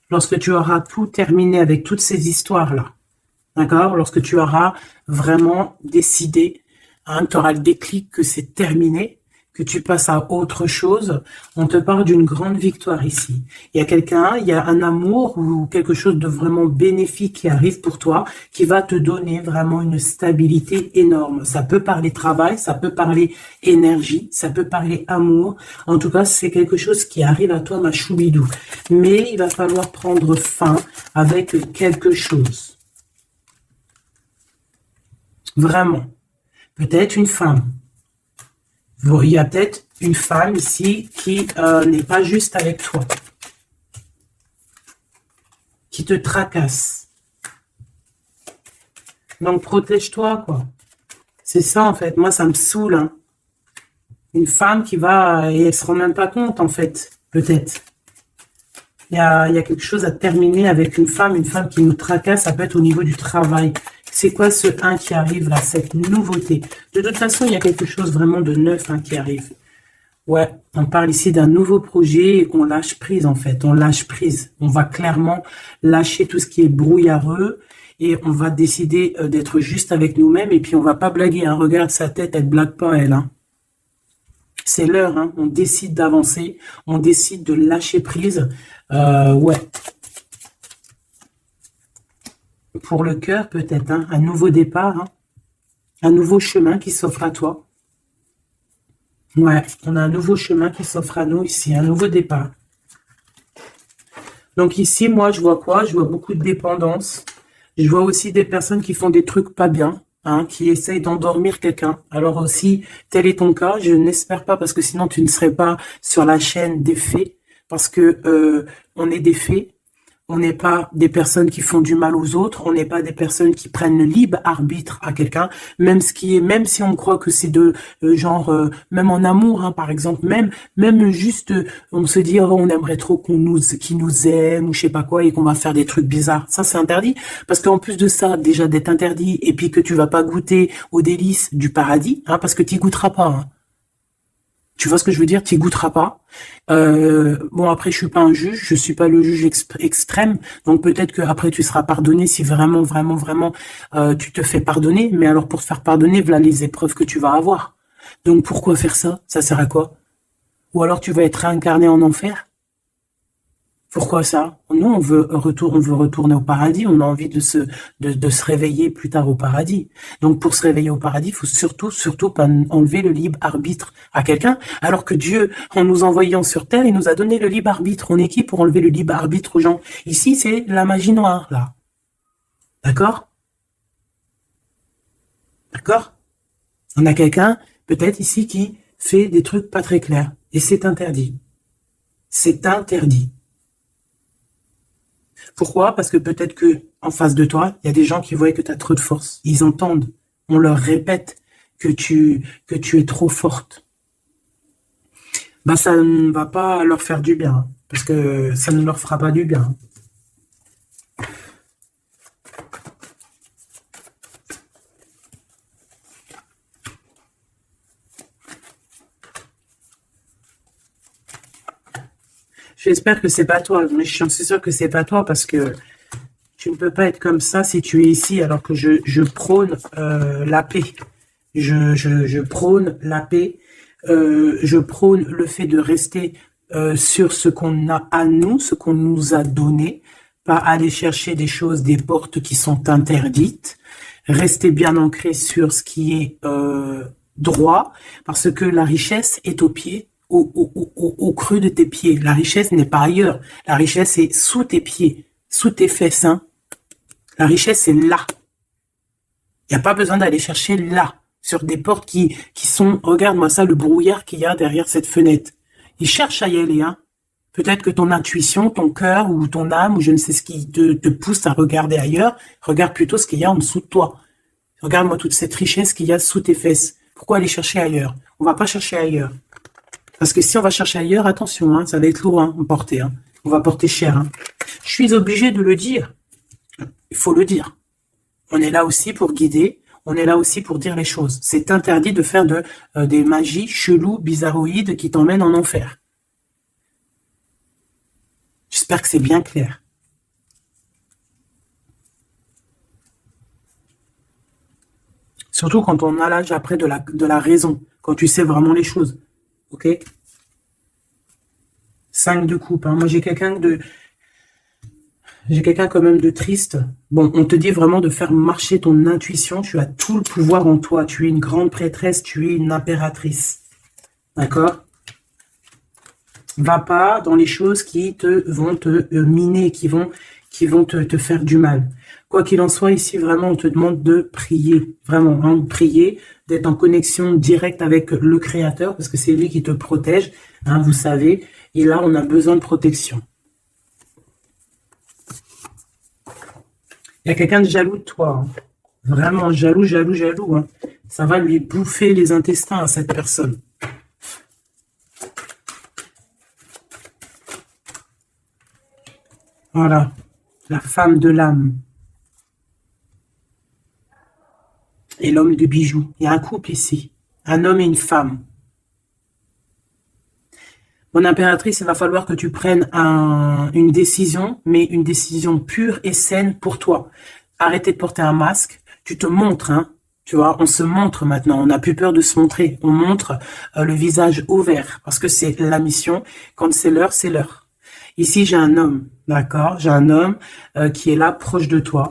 [SPEAKER 1] lorsque tu auras tout terminé avec toutes ces histoires-là. D'accord? Lorsque tu auras vraiment décidé, hein, tu auras le déclic que c'est terminé, que tu passes à autre chose, on te parle d'une grande victoire ici. Il y a quelqu'un, il y a un amour ou quelque chose de vraiment bénéfique qui arrive pour toi, qui va te donner vraiment une stabilité énorme. Ça peut parler travail, ça peut parler énergie, ça peut parler amour. En tout cas, c'est quelque chose qui arrive à toi, ma choubidou. Mais il va falloir prendre fin avec quelque chose. Vraiment. Peut-être une femme. Il y a peut-être une femme ici qui n'est pas juste avec toi. Qui te tracasse. Donc, protège-toi, quoi. C'est ça, en fait. Moi, ça me saoule, hein. Une femme qui va... Et elle se rend même pas compte, en fait. Peut-être. Il y a quelque chose à terminer avec une femme qui nous tracasse. Ça peut être au niveau du travail. C'est quoi ce 1 qui arrive là, cette nouveauté? De toute façon, il y a quelque chose vraiment de neuf qui arrive. Ouais, on parle ici d'un nouveau projet et on lâche prise en fait. On lâche prise. On va clairement lâcher tout ce qui est brouillareux et on va décider d'être juste avec nous-mêmes. Et puis on va pas blaguer. Hein. Regarde sa tête, elle blague pas elle. Hein. C'est l'heure. Hein. On décide d'avancer. On décide de lâcher prise. Ouais. Pour le cœur, peut-être, hein, un nouveau départ, hein, un nouveau chemin qui s'offre à toi. Ouais, on a un nouveau chemin qui s'offre à nous ici, un nouveau départ. Donc ici, moi, je vois quoi? Je vois beaucoup de dépendance. Je vois aussi des personnes qui font des trucs pas bien, hein, qui essayent d'endormir quelqu'un. Alors aussi, tel est ton cas, je n'espère pas, parce que sinon tu ne serais pas sur la chaîne des faits, parce que on est des faits. On n'est pas des personnes qui font du mal aux autres, on n'est pas des personnes qui prennent le libre arbitre à quelqu'un, même si on croit que c'est de même en amour, hein, par exemple, même juste on se dit on aimerait trop qu'il nous aime ou je sais pas quoi et qu'on va faire des trucs bizarres. Ça c'est interdit parce qu'en plus de ça, déjà d'être interdit et puis que tu vas pas goûter aux délices du paradis, hein, parce que tu y goûteras pas. Hein. Tu vois ce que je veux dire? Tu y goûteras pas. Bon, après, je suis pas un juge, je suis pas le juge extrême, donc peut-être que après tu seras pardonné si vraiment, vraiment, vraiment tu te fais pardonner. Mais alors pour te faire pardonner, voilà les épreuves que tu vas avoir. Donc pourquoi faire ça? Ça sert à quoi? Ou alors tu vas être réincarné en enfer? Pourquoi ça? Nous, on veut retourner au paradis. On a envie de se réveiller plus tard au paradis. Donc, pour se réveiller au paradis, il faut surtout pas enlever le libre arbitre à quelqu'un. Alors que Dieu, en nous envoyant sur terre, il nous a donné le libre arbitre. On est qui pour enlever le libre arbitre aux gens? Ici, c'est la magie noire, là. D'accord? D'accord? On a quelqu'un, peut-être ici, qui fait des trucs pas très clairs. Et c'est interdit. C'est interdit. Pourquoi? Parce que peut-être que en face de toi, il y a des gens qui voient que tu as trop de force. Ils entendent. On leur répète que tu es trop forte. Bah, ça ne va pas leur faire du bien. Parce que ça ne leur fera pas du bien. J'espère que c'est pas toi, mais je suis sûr que c'est pas toi parce que tu ne peux pas être comme ça si tu es ici alors que je prône la paix. Je prône la paix. Je prône le fait de rester sur ce qu'on a à nous, ce qu'on nous a donné, pas aller chercher des choses, des portes qui sont interdites. Rester bien ancré sur ce qui est droit, parce que la richesse est au pied. Au creux de tes pieds. La richesse n'est pas ailleurs. La richesse est sous tes pieds, sous tes fesses. Hein. La richesse est là. Il n'y a pas besoin d'aller chercher là, sur des portes qui sont... Regarde-moi ça, le brouillard qu'il y a derrière cette fenêtre. Il cherche à y aller. Hein. Peut-être que ton intuition, ton cœur ou ton âme, ou je ne sais ce qui te pousse à regarder ailleurs, regarde plutôt ce qu'il y a en dessous de toi. Regarde-moi toute cette richesse qu'il y a sous tes fesses. Pourquoi aller chercher ailleurs? On va pas chercher ailleurs. Parce que si on va chercher ailleurs, attention, hein, ça va être lourd à porter. Hein. On va porter cher. Hein. Je suis obligé de le dire. Il faut le dire. On est là aussi pour guider, on est là aussi pour dire les choses. C'est interdit de faire des magies cheloues, bizarroïdes qui t'emmènent en enfer. J'espère que c'est bien clair. Surtout quand on a l'âge après de la raison, quand tu sais vraiment les choses. Ok? 5 de coupe. Hein. Moi, j'ai quelqu'un quand même de triste. Bon, on te dit vraiment de faire marcher ton intuition. Tu as tout le pouvoir en toi. Tu es une grande prêtresse. Tu es une impératrice. D'accord? Va pas dans les choses qui vont te miner, qui vont te faire du mal. Quoi qu'il en soit, ici, vraiment, on te demande de prier. Vraiment, hein, de prier, d'être en connexion directe avec le Créateur, parce que c'est lui qui te protège, hein, vous savez. Et là, on a besoin de protection. Il y a quelqu'un de jaloux de toi. Hein. Vraiment, jaloux, jaloux, jaloux. Hein. Ça va lui bouffer les intestins à cette personne. Voilà, la femme de l'âme. Et l'homme du bijou. Il y a un couple ici. Un homme et une femme. Mon impératrice, il va falloir que tu prennes une décision, mais une décision pure et saine pour toi. Arrêtez de porter un masque. Tu te montres, hein. Tu vois, on se montre maintenant. On n'a plus peur de se montrer. On montre le visage ouvert parce que c'est la mission. Quand c'est l'heure, c'est l'heure. Ici, j'ai un homme, d'accord? J'ai un homme qui est là, proche de toi.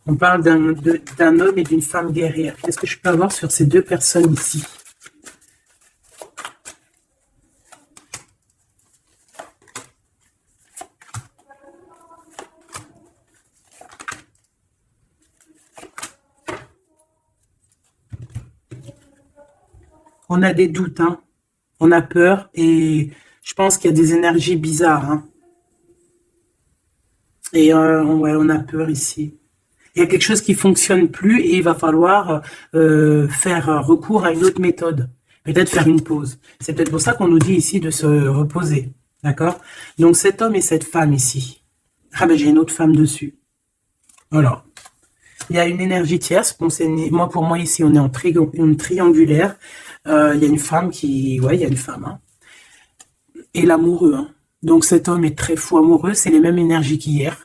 [SPEAKER 1] On parle d'un homme et d'une femme guerrière. Qu'est-ce que je peux avoir sur ces deux personnes ici? On a des doutes, hein. On a peur et je pense qu'il y a des énergies bizarres. Hein. Et ouais, on a peur ici. Il y a quelque chose qui fonctionne plus et il va falloir faire recours à une autre méthode. Peut-être faire une pause. C'est peut-être pour ça qu'on nous dit ici de se reposer. D'accord? Donc cet homme et cette femme ici. Ah ben j'ai une autre femme dessus. Voilà. Il y a une énergie tierce. Bon, moi, pour moi ici, on est en triangulaire. Il y a une femme qui... Ouais, il y a une femme. Hein. Et l'amoureux. Hein. Donc cet homme est très fou amoureux. C'est les mêmes énergies qu'hier.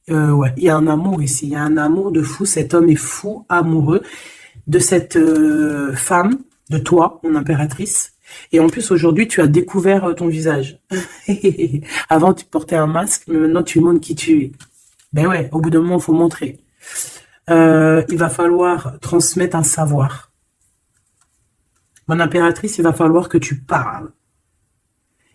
[SPEAKER 1] Ouais, il y a un amour ici, il y a un amour de fou, cet homme est fou, amoureux de cette femme, de toi, mon impératrice. Et en plus, aujourd'hui, tu as découvert ton visage. Avant, tu portais un masque, mais maintenant, tu montres qui tu es. Ben ouais, au bout d'un moment, il faut montrer. Il va falloir transmettre un savoir. Mon impératrice, il va falloir que tu parles.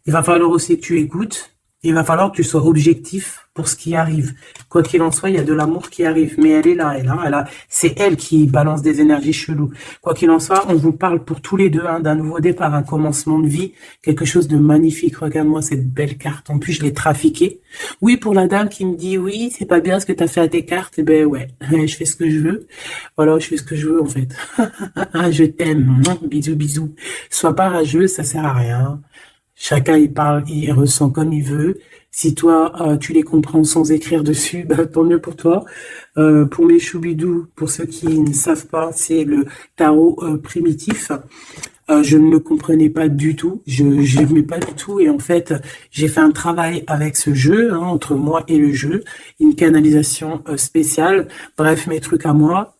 [SPEAKER 1] Il va falloir aussi que tu écoutes. Il va falloir que tu sois objectif pour ce qui arrive. Quoi qu'il en soit, il y a de l'amour qui arrive. Mais elle est là, c'est elle qui balance des énergies cheloues. Quoi qu'il en soit, on vous parle pour tous les deux hein, d'un nouveau départ, un commencement de vie, quelque chose de magnifique. Regarde-moi cette belle carte. En plus, je l'ai trafiquée. Oui, pour la dame qui me dit, oui, c'est pas bien ce que tu as fait à tes cartes. Eh ben ouais, je fais ce que je veux. Voilà, je fais ce que je veux en fait. Je t'aime. Bisous, bisous. Sois pas rageux, ça sert à rien. Chacun, il parle, il ressent comme il veut. Si toi, tu les comprends sans écrire dessus, bah, tant mieux pour toi. Pour mes choubidous, pour ceux qui ne savent pas, c'est le tarot primitif. Je ne le comprenais pas du tout. Je n'aimais pas du tout. Et en fait, j'ai fait un travail avec ce jeu, hein, entre moi et le jeu. Une canalisation spéciale. Bref, mes trucs à moi.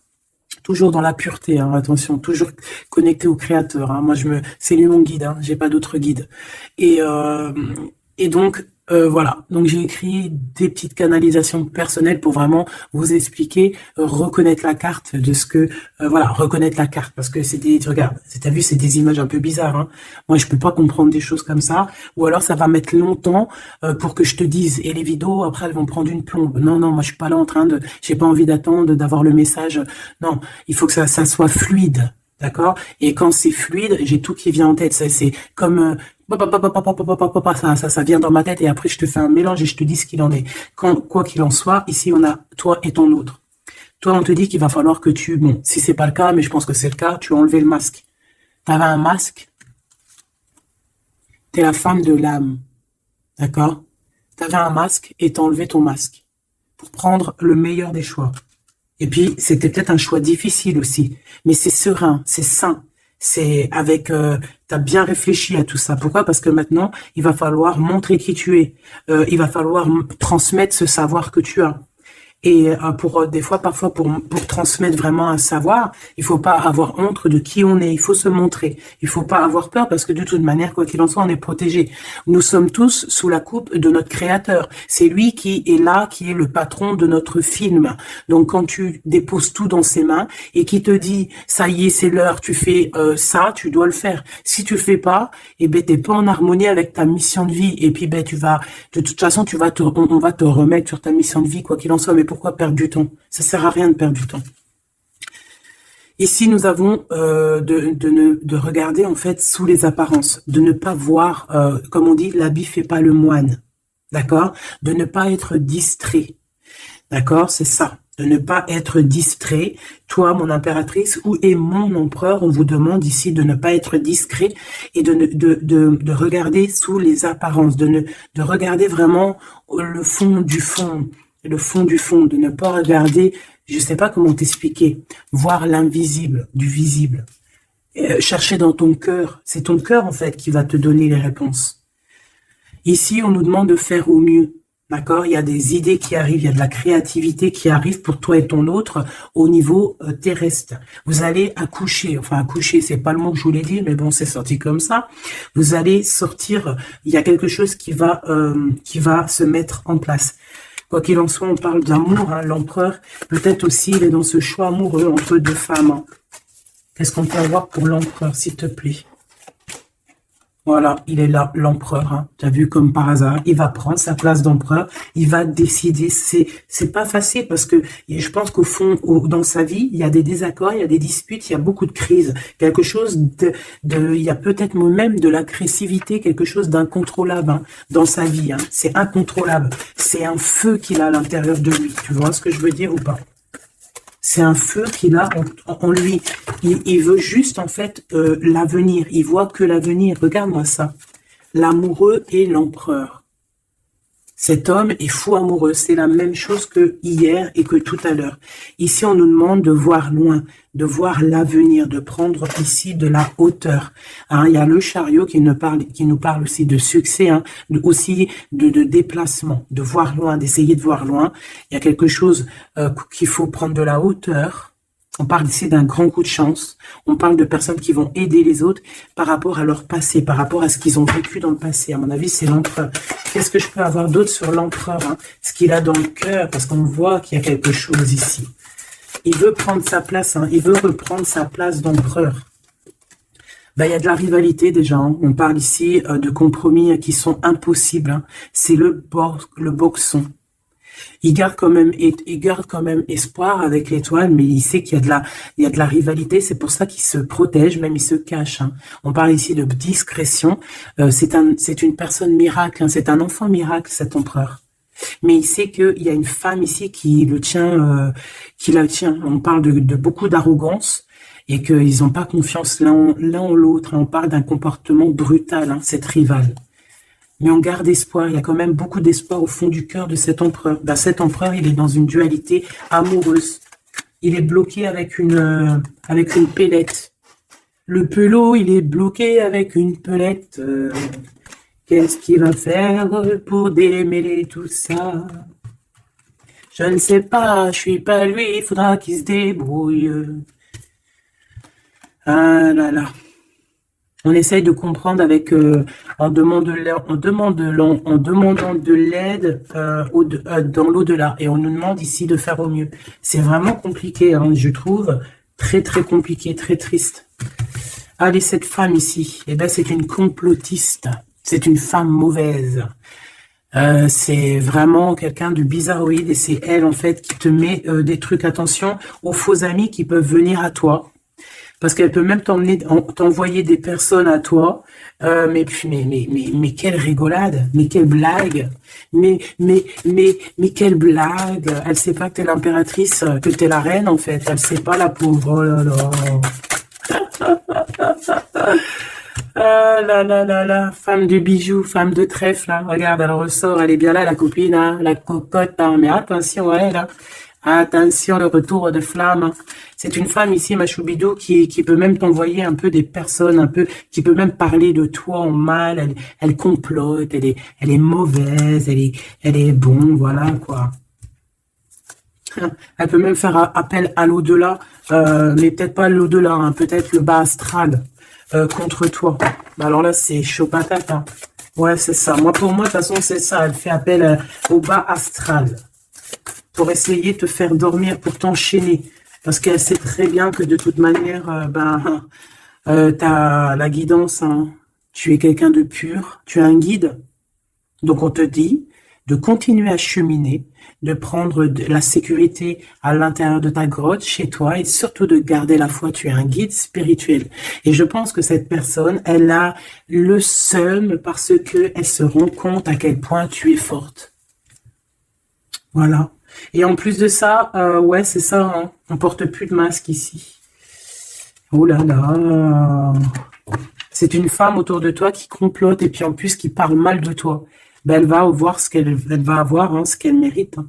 [SPEAKER 1] Toujours dans la pureté, hein, attention, toujours connecté au créateur. Hein. Moi, c'est lui mon guide, hein, j'ai pas d'autre guide. Et donc, voilà. Donc, j'ai écrit des petites canalisations personnelles pour vraiment vous expliquer, reconnaître la carte de ce que, voilà, reconnaître la carte parce que regarde, t'as vu, c'est des images un peu bizarres. Hein. Moi, je peux pas comprendre des choses comme ça, ou alors ça va mettre longtemps pour que je te dise. Et les vidéos après, elles vont prendre une plombe. Non, non, moi, je suis pas là j'ai pas envie d'attendre d'avoir le message. Non, il faut que ça soit fluide. D'accord? Et quand c'est fluide, j'ai tout qui vient en tête. C'est comme ça vient dans ma tête et après je te fais un mélange et je te dis ce qu'il en est. Quoi qu'il en soit, ici on a toi et ton autre. Toi, on te dit qu'il va falloir que bon, si c'est pas le cas, mais je pense que c'est le cas, tu as enlevé le masque. T'avais un masque. T'es la femme de l'âme. D'accord? Tu avais un masque et tu as enlevé ton masque pour prendre le meilleur des choix. Et puis, c'était peut-être un choix difficile aussi, mais c'est serein, c'est sain, c'est avec, tu as bien réfléchi à tout ça. Pourquoi? Parce que maintenant, il va falloir montrer qui tu es. Il va falloir transmettre ce savoir que tu as. Et des fois, parfois, pour transmettre vraiment un savoir, il faut pas avoir honte de qui on est. Il faut se montrer. Il faut pas avoir peur parce que de toute manière, quoi qu'il en soit, on est protégé. Nous sommes tous sous la coupe de notre Créateur. C'est lui qui est là, qui est le patron de notre film. Donc, quand tu déposes tout dans ses mains et qui te dit, ça y est, c'est l'heure, tu fais ça, tu dois le faire. Si tu le fais pas, eh ben, t'es pas en harmonie avec ta mission de vie. Et puis, ben, de toute façon, on va te remettre sur ta mission de vie, quoi qu'il en soit. Mais pourquoi perdre du temps? Ça sert à rien de perdre du temps. Ici, nous avons de regarder en fait sous les apparences, de ne pas voir, comme on dit, l'habit fait pas le moine, d'accord? De ne pas être distrait, d'accord? C'est ça, de ne pas être distrait. Toi, mon impératrice, où est mon empereur? On vous demande ici de ne pas être discret et de regarder sous les apparences, de regarder vraiment le fond du fond. Le fond du fond, de ne pas regarder, je sais pas comment t'expliquer, voir l'invisible du visible. Chercher dans ton cœur, c'est ton cœur en fait qui va te donner les réponses. Ici, on nous demande de faire au mieux, d'accord? Il y a des idées qui arrivent, il y a de la créativité qui arrive pour toi et ton autre au niveau terrestre. Vous allez accoucher, enfin accoucher, c'est pas le mot que je voulais dire, mais bon, c'est sorti comme ça. Vous allez sortir, il y a quelque chose qui va se mettre en place. Quoi qu'il en soit, on parle d'amour, hein, l'empereur, peut-être aussi, il est dans ce choix amoureux entre deux femmes. Hein. Qu'est-ce qu'on peut avoir pour l'empereur, s'il te plaît? Voilà, il est là, l'empereur. Hein. Tu as vu comme par hasard, il va prendre sa place d'empereur, il va décider. C'est pas facile parce que je pense qu'au fond, dans sa vie, il y a des désaccords, il y a des disputes, il y a beaucoup de crises. Quelque chose il y a peut-être même de l'agressivité, quelque chose d'incontrôlable hein, dans sa vie. Hein. C'est incontrôlable. C'est un feu qu'il a à l'intérieur de lui. Tu vois ce que je veux dire ou pas? C'est un feu qu'il a en lui. Il veut juste, en fait, l'avenir. Il voit que l'avenir. Regarde-moi ça. L'amoureux et l'empereur. Cet homme est fou amoureux. C'est la même chose que hier et que tout à l'heure. Ici, on nous demande de voir loin, de voir l'avenir, de prendre ici de la hauteur. Hein, il y a le chariot qui nous parle aussi de succès, hein, aussi de déplacement, de voir loin, d'essayer de voir loin. Il y a quelque chose qu'il faut prendre de la hauteur. On parle ici d'un grand coup de chance. On parle de personnes qui vont aider les autres par rapport à leur passé, par rapport à ce qu'ils ont vécu dans le passé. À mon avis, c'est l'empereur. Qu'est-ce que je peux avoir d'autre sur l'empereur hein? Ce qu'il a dans le cœur, parce qu'on voit qu'il y a quelque chose ici. Il veut prendre sa place, hein. Il veut reprendre sa place d'empereur. Ben, il y a de la rivalité déjà. Hein. On parle ici de compromis qui sont impossibles. Hein. C'est le boxon. Il garde quand même espoir avec l'étoile, mais il sait qu'il y a de la rivalité. C'est pour ça qu'il se protège, même il se cache. Hein. On parle ici de discrétion. C'est une personne miracle. Hein. C'est un enfant miracle, cet empereur. Mais il sait qu'il y a une femme ici qui la tient. On parle de beaucoup d'arrogance et qu'ils n'ont pas confiance l'un en l'autre. On parle d'un comportement brutal, hein, cette rivale. Mais on garde espoir, il y a quand même beaucoup d'espoir au fond du cœur de cet empereur. Ben, cet empereur, il est dans une dualité amoureuse. Il est bloqué avec une pellette. Le pelot, il est bloqué avec une pelette. Qu'est-ce qu'il va faire pour démêler tout ça? Je ne sais pas, je suis pas lui, il faudra qu'il se débrouille. Ah là là. On essaye de comprendre avec en demandant de l'aide dans l'au-delà. Et on nous demande ici de faire au mieux. C'est vraiment compliqué, hein, je trouve. Très, très compliqué, très triste. Allez, cette femme ici, eh ben, c'est une complotiste. C'est une femme mauvaise. C'est vraiment quelqu'un de bizarroïde. Et c'est elle, en fait, qui te met des trucs. Attention aux faux amis qui peuvent venir à toi. Parce qu'elle peut même t'envoyer des personnes à toi, mais quelle rigolade, mais quelle blague, mais quelle blague. Elle sait pas que t'es l'impératrice, que t'es la reine en fait. Elle sait pas la pauvre. Oh là là. Ah là là là là, femme de bijoux, femme de trèfle, là. Regarde, elle ressort, elle est bien là, la copine, hein, la cocotte, hein. Mais attention à elle, hein. Attention, le retour de flamme, hein. C'est une femme ici, ma choubidou, qui peut même t'envoyer un peu des personnes, un peu, qui peut même parler de toi en mal, elle complote, elle est mauvaise, elle est bon, voilà, quoi. Elle peut même faire appel à l'au-delà, mais peut-être pas l'au-delà, hein, peut-être le bas astral contre toi. Bah alors là, c'est chaud patate. Hein. Ouais, c'est ça. Moi, pour moi, de toute façon, c'est ça. Elle fait appel au bas astral pour essayer de te faire dormir, pour t'enchaîner. Parce qu'elle sait très bien que de toute manière, tu as la guidance. Hein. Tu es quelqu'un de pur. Tu as un guide. Donc, on te dit de continuer à cheminer, de prendre de la sécurité à l'intérieur de ta grotte, chez toi, et surtout de garder la foi. Tu es un guide spirituel. Et je pense que cette personne, elle a le seum parce que elle se rend compte à quel point tu es forte. Voilà. Et en plus de ça, ouais, c'est ça, hein, on porte plus de masque ici. Oh là là. C'est une femme autour de toi qui complote et puis en plus qui parle mal de toi. Ben, elle va voir ce qu'elle va avoir, hein, ce qu'elle mérite. Hein.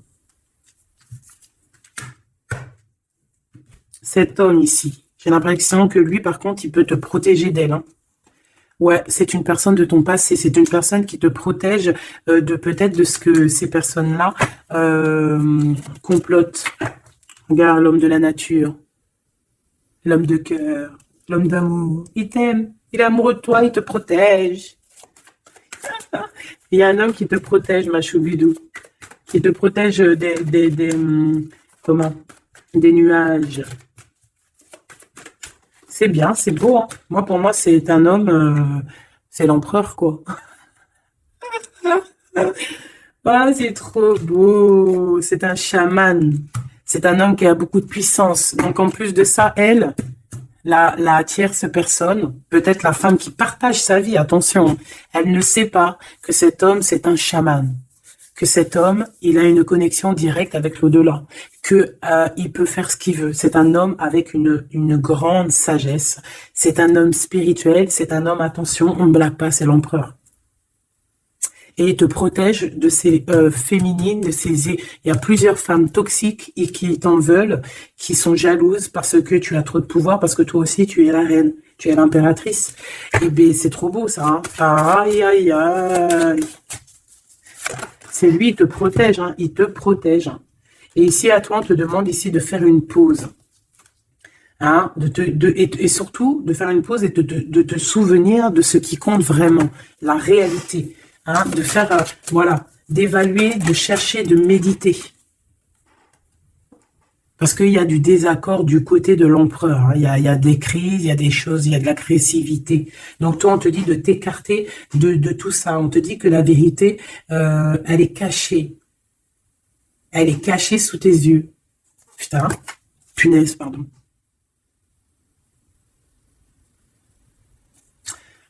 [SPEAKER 1] Cet homme ici, j'ai l'impression que lui, par contre, il peut te protéger d'elle. Hein. Ouais, c'est une personne de ton passé, c'est une personne qui te protège de peut-être de ce que ces personnes-là complotent. Regarde l'homme de la nature, l'homme de cœur, l'homme d'amour. Il t'aime, il est amoureux de toi, il te protège. Il y a un homme qui te protège, ma choubidou, qui te protège comment, des nuages. C'est bien, c'est beau. Hein. Moi, pour moi, c'est un homme, c'est l'empereur, quoi. Ah, c'est trop beau. C'est un chaman. C'est un homme qui a beaucoup de puissance. Donc, en plus de ça, elle, la tierce personne, peut-être la femme qui partage sa vie, attention, elle ne sait pas que cet homme, c'est un chaman. Que cet homme, il a une connexion directe avec l'au-delà. Que il peut faire ce qu'il veut. C'est un homme avec une grande sagesse. C'est un homme spirituel. C'est un homme, attention, on ne blague pas, c'est l'empereur. Et il te protège de ces féminines, de ces. Il y a plusieurs femmes toxiques et qui t'en veulent, qui sont jalouses parce que tu as trop de pouvoir, parce que toi aussi tu es la reine, tu es l'impératrice. Et bien c'est trop beau ça. Hein. Aïe aïe aïe. C'est lui, il te protège, hein, il te protège. Et ici à toi, on te demande ici de faire une pause. Hein, et surtout de faire une pause et de te souvenir de ce qui compte vraiment, la réalité. Hein, de faire, voilà, d'évaluer, de chercher, de méditer. Parce qu'il y a du désaccord du côté de l'empereur. Hein. Il y a des crises, il y a des choses, il y a de l'agressivité. Donc toi, on te dit de t'écarter de tout ça. On te dit que la vérité, elle est cachée. Elle est cachée sous tes yeux. Putain, punaise, pardon.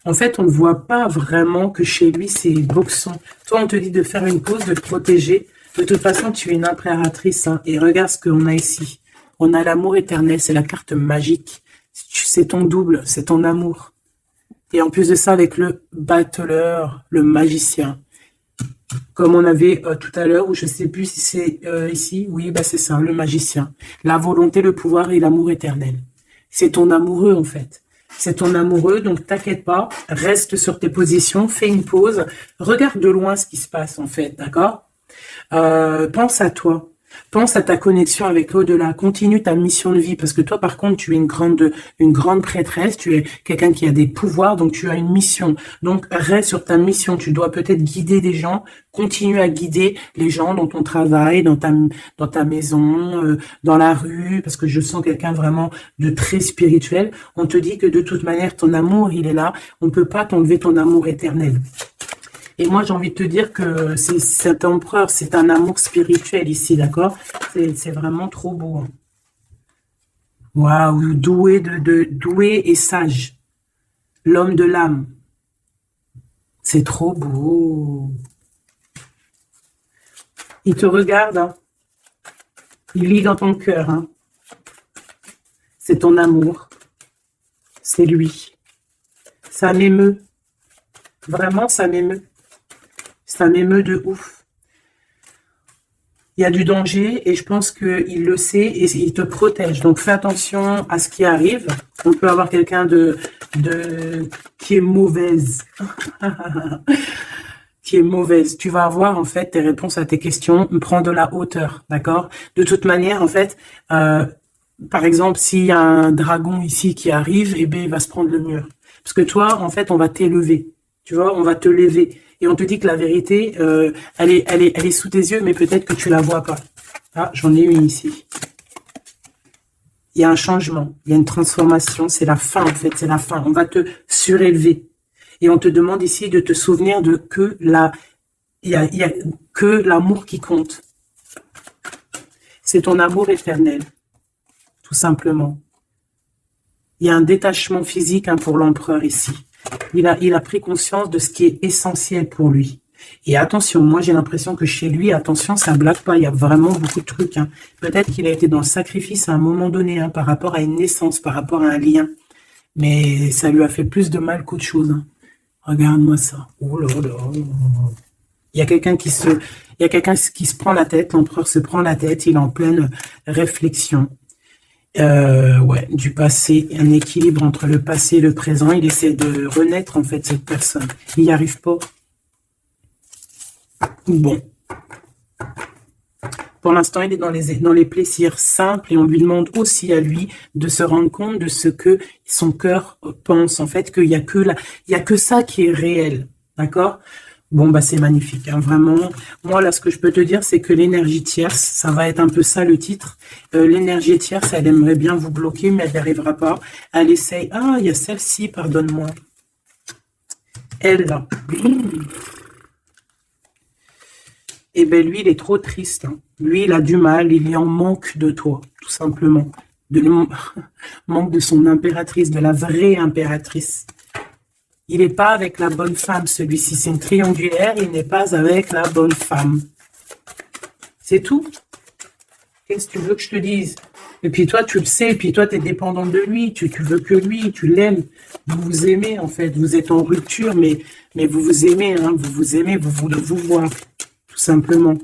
[SPEAKER 1] En fait, on ne voit pas vraiment que chez lui, c'est boxon. Toi, on te dit de faire une pause, de te protéger. De toute façon, tu es une impératrice. Hein, et regarde ce qu'on a ici. On a l'amour éternel, c'est la carte magique. C'est ton double, c'est ton amour. Et en plus de ça, avec le battleur, le magicien. Comme on avait tout à l'heure, ou je ne sais plus si c'est ici. Oui, bah c'est ça, le magicien. La volonté, le pouvoir et l'amour éternel. C'est ton amoureux, en fait. C'est ton amoureux, donc t'inquiète pas, reste sur tes positions, fais une pause, regarde de loin ce qui se passe en fait, d'accord? Pense à toi, pense à ta connexion avec l'au-delà, continue ta mission de vie, parce que toi par contre tu es une grande prêtresse, tu es quelqu'un qui a des pouvoirs, donc tu as une mission, donc reste sur ta mission, tu dois peut-être guider des gens, continue à guider les gens dans ton travail, dans ta maison, dans la rue, parce que je sens quelqu'un vraiment de très spirituel. On te dit que de toute manière, ton amour, il est là. On ne peut pas t'enlever ton amour éternel. Et moi, j'ai envie de te dire que cet empereur, c'est un amour spirituel ici, d'accord? C'est vraiment trop beau. Hein. Waouh, doué et sage. L'homme de l'âme. C'est trop beau. Il te regarde, hein. Il lit dans ton cœur. Hein. C'est ton amour. C'est lui. Ça m'émeut. Vraiment, ça m'émeut. Ça m'émeut de ouf. Il y a du danger et je pense qu'il le sait et il te protège. Donc, fais attention à ce qui arrive. On peut avoir quelqu'un qui est mauvaise. Qui est mauvaise. Tu vas avoir, en fait, tes réponses à tes questions. Prends de la hauteur, d'accord? De toute manière, en fait, par exemple, s'il y a un dragon ici qui arrive, eh bien, il va se prendre le mur. Parce que toi, en fait, on va t'élever. Tu vois, on va te lever. Et on te dit que la vérité, elle est sous tes yeux, mais peut-être que tu la vois pas. Ah, j'en ai une ici. Il y a un changement, il y a une transformation, c'est la fin, en fait, c'est la fin. On va te surélever. Et on te demande ici de te souvenir de que il y a que l'amour qui compte. C'est ton amour éternel, tout simplement. Il y a un détachement physique pour l'empereur ici. Il a pris conscience de ce qui est essentiel pour lui. Et attention, moi j'ai l'impression que chez lui, attention, ça blague pas, il y a vraiment beaucoup de trucs. Peut-être qu'il a été dans le sacrifice à un moment donné, par rapport à une naissance, par rapport à un lien. Mais ça lui a fait plus de mal qu'autre chose. Regarde-moi ça. Oh là là. Il y a quelqu'un qui se prend la tête, l'empereur se prend la tête, il est en pleine réflexion. Ouais, du passé, un équilibre entre le passé et le présent. Il essaie de renaître, en fait, cette personne. Il n'y arrive pas. Bon. Pour l'instant, il est dans les plaisirs simples et on lui demande aussi à lui de se rendre compte de ce que son cœur pense. En fait, qu'il y a que ça qui est réel. D'accord? Bon, bah, c'est magnifique, vraiment. Moi, là, ce que je peux te dire, c'est que l'énergie tierce, ça va être un peu ça, le titre. L'énergie tierce, elle aimerait bien vous bloquer, mais elle n'y arrivera pas. Elle essaye. Ah, il y a celle-ci, pardonne-moi. Elle, là. Eh bien, lui, il est trop triste. Lui, il a du mal, il est en manque de toi, tout simplement. Manque de son impératrice, de la vraie impératrice. Il n'est pas avec la bonne femme, celui-ci. C'est une triangulaire, il n'est pas avec la bonne femme. C'est tout. Qu'est-ce que tu veux que je te dise? Et puis toi, tu le sais, et puis toi, tu es dépendant de lui, tu veux que lui, tu l'aimes. Vous vous aimez, en fait. Vous êtes en rupture, mais vous vous aimez, vous vous aimez, vous voulez vous voir, tout simplement.